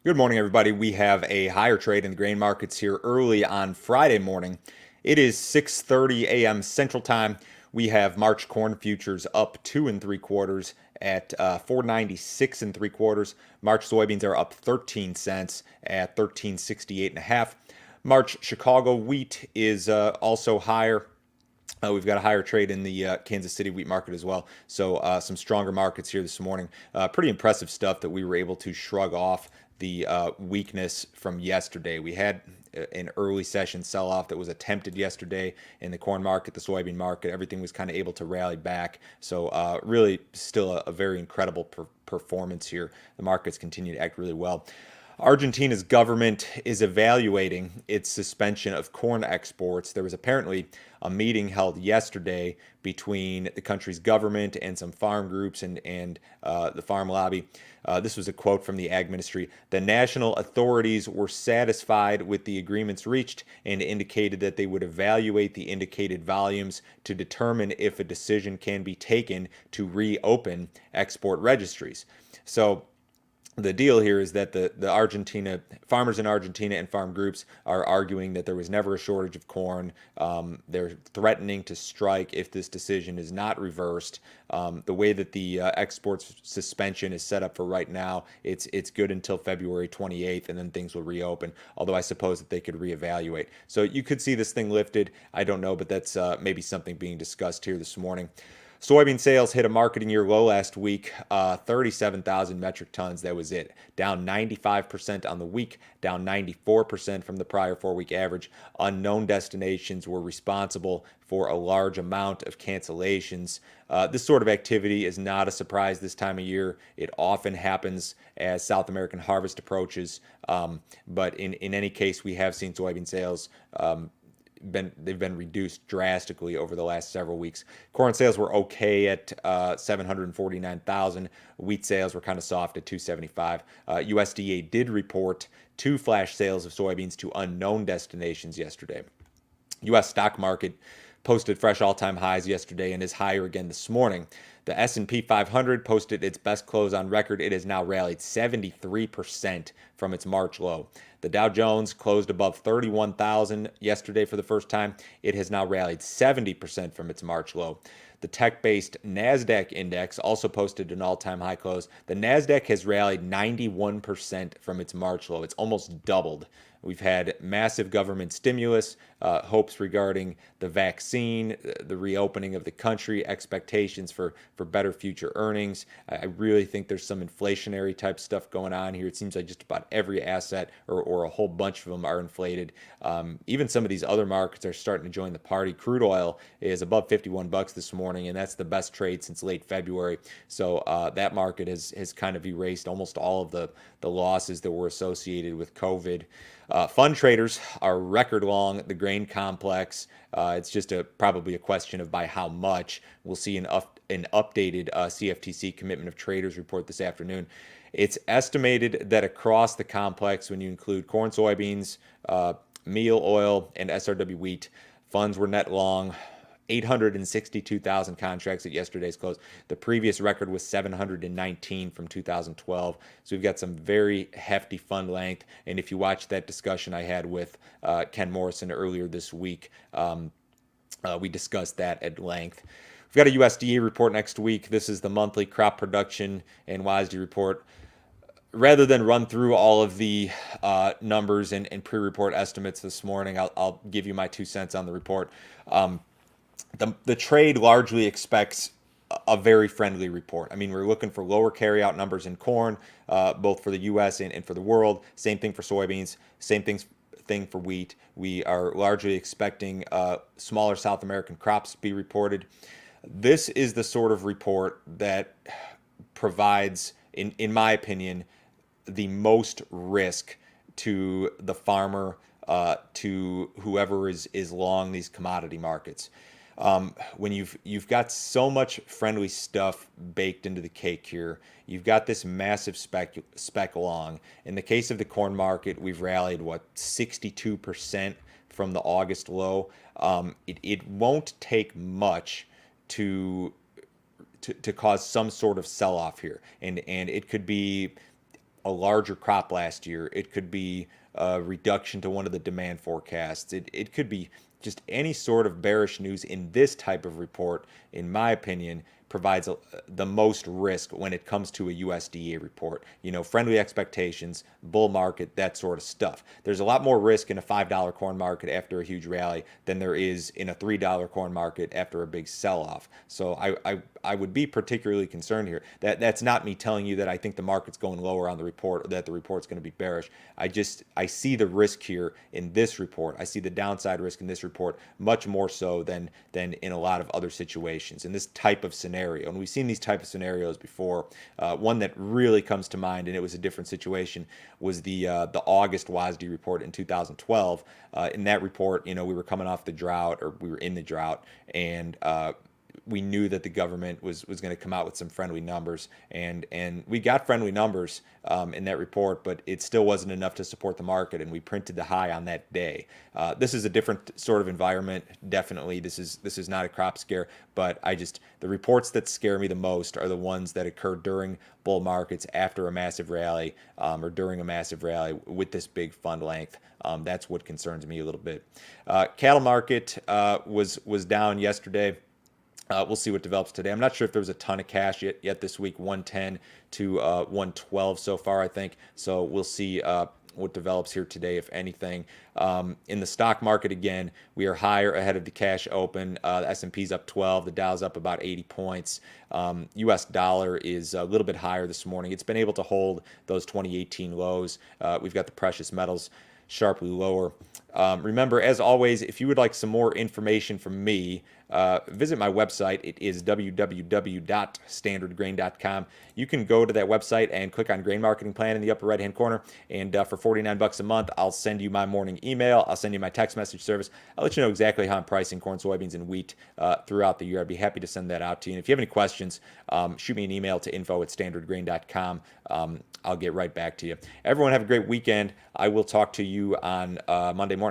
Good morning, everybody. We have a higher trade in the grain markets here early on Friday morning. It is 6:30 a.m. Central Time. We have March corn futures up 2 3/4 at 496 3/4. March soybeans are up 13 cents at 1368 and a half. March Chicago wheat is also higher. We've got a higher trade in the Kansas City wheat market as well. So some stronger markets here this morning. Pretty impressive stuff that we were able to shrug off the weakness from yesterday. We had an early session sell-off that was attempted yesterday in the corn market, the soybean market. Everything was kind of able to rally back. So really still a very incredible performance here. The markets continue to act really well. Argentina's government is evaluating its suspension of corn exports. There was apparently a meeting held yesterday between the country's government and some farm groups and the farm lobby. This was a quote from the Ag Ministry. The national authorities were satisfied with the agreements reached and indicated that they would evaluate the indicated volumes to determine if a decision can be taken to reopen export registries. So the deal here is that the Argentina farmers in Argentina and farm groups are arguing that there was never a shortage of corn. They're threatening to strike if this decision is not reversed. The way that the exports suspension is set up for right now, it's good until February 28th, and then things will reopen. Although I suppose that they could reevaluate. So you could see this thing lifted. I don't know, but that's maybe something being discussed here this morning. Soybean sales hit a marketing year low last week, 37,000 metric tons. That was it. Down 95% on the week, down 94% from the prior 4-week average. Unknown destinations were responsible for a large amount of cancellations. This sort of activity is not a surprise this time of year. It often happens as South American harvest approaches. But in any case, we have seen soybean sales they've been reduced drastically over the last several weeks. Corn sales were okay at 749,000. Wheat sales were kind of soft at 275. USDA did report 2 flash sales of soybeans to unknown destinations yesterday. U.S. stock market posted fresh all-time highs yesterday and is higher again this morning. The S&P 500 posted its best close on record. It has now rallied 73% from its March low. The Dow Jones closed above 31,000 yesterday for the first time. It has now rallied 70% from its March low. The tech-based NASDAQ index also posted an all-time high close. The NASDAQ has rallied 91% from its March low. It's almost doubled. We've had massive government stimulus, hopes regarding the vaccine, the reopening of the country, expectations for better future earnings. I really think there's some inflationary type stuff going on here. It seems like just about every asset or a whole bunch of them are inflated. Even some of these other markets are starting to join the party. Crude oil is above 51 bucks this morning, and that's the best trade since late February. So that market has kind of erased almost all of the losses that were associated with COVID. Fund traders are record long the grain complex. It's just probably a question of by how much. We'll see an updated CFTC commitment of traders report this afternoon. It's estimated that across the complex, when you include corn, soybeans, meal, oil, and SRW wheat, funds were net long 862,000 contracts at yesterday's close. The previous record was 719 from 2012. So we've got some very hefty fund length. And if you watch that discussion I had with Ken Morrison earlier this week, we discussed that at length. We've got a USDA report next week. This is the monthly crop production and WASDE report. Rather than run through all of the numbers and pre-report estimates this morning, I'll give you my 2 cents on the report. The trade largely expects a very friendly report. I mean, we're looking for lower carryout numbers in corn, both for the U.S. and for the world. Same thing for soybeans. Same thing for wheat. We are largely expecting smaller South American crops to be reported. This is the sort of report that provides, in my opinion, the most risk to the farmer, to whoever is long these commodity markets. When you've got so much friendly stuff baked into the cake here, you've got this massive spec long. In the case of the corn market, we've rallied 62% from the August low. It won't take much to cause some sort of sell-off here, and it could be a larger crop last year. It could be a reduction to one of the demand forecasts. It could be just any sort of bearish news in this type of report, in my opinion, provides the most risk when it comes to a USDA report. Friendly expectations, bull market, that sort of stuff. There's a lot more risk in a $5 corn market after a huge rally than there is in a $3 corn market after a big sell-off. So I would be particularly concerned here. That's not me telling you that I think the market's going lower on the report or that the report's going to be bearish. I see the risk here in this report. I see the downside risk in this report much more so than in a lot of other situations in this type of scenario. And we've seen these type of scenarios before. One that really comes to mind, and it was a different situation, was the August WASDE report in 2012. In that report, we were coming off the drought, or we were in the drought, and we knew that the government was going to come out with some friendly numbers, and we got friendly numbers in that report, but it still wasn't enough to support the market, and we printed the high on that day. This is a different sort of environment. Definitely, this is not a crop scare, but the reports that scare me the most are the ones that occur during bull markets after a massive rally, or during a massive rally with this big fund length. That's what concerns me a little bit. Cattle market was down yesterday. We'll see what develops today. I'm not sure if there was a ton of cash yet this week, 110 to 112 so far, I think. So we'll see what develops here today, if anything. In the stock market, again, we are higher ahead of the cash open. The S&P's up 12. The Dow's up about 80 points. U.S. dollar is a little bit higher this morning. It's been able to hold those 2018 lows. We've got the precious metals sharply lower. Remember, as always, if you would like some more information from me, visit my website. It is www.standardgrain.com. You can go to that website and click on Grain Marketing Plan in the upper right-hand corner. And for $49 a month, I'll send you my morning email. I'll send you my text message service. I'll let you know exactly how I'm pricing corn, soybeans, and wheat throughout the year. I'd be happy to send that out to you. And if you have any questions, shoot me an email to info@standardgrain.com. I'll get right back to you. Everyone have a great weekend. I will talk to you on Monday morning.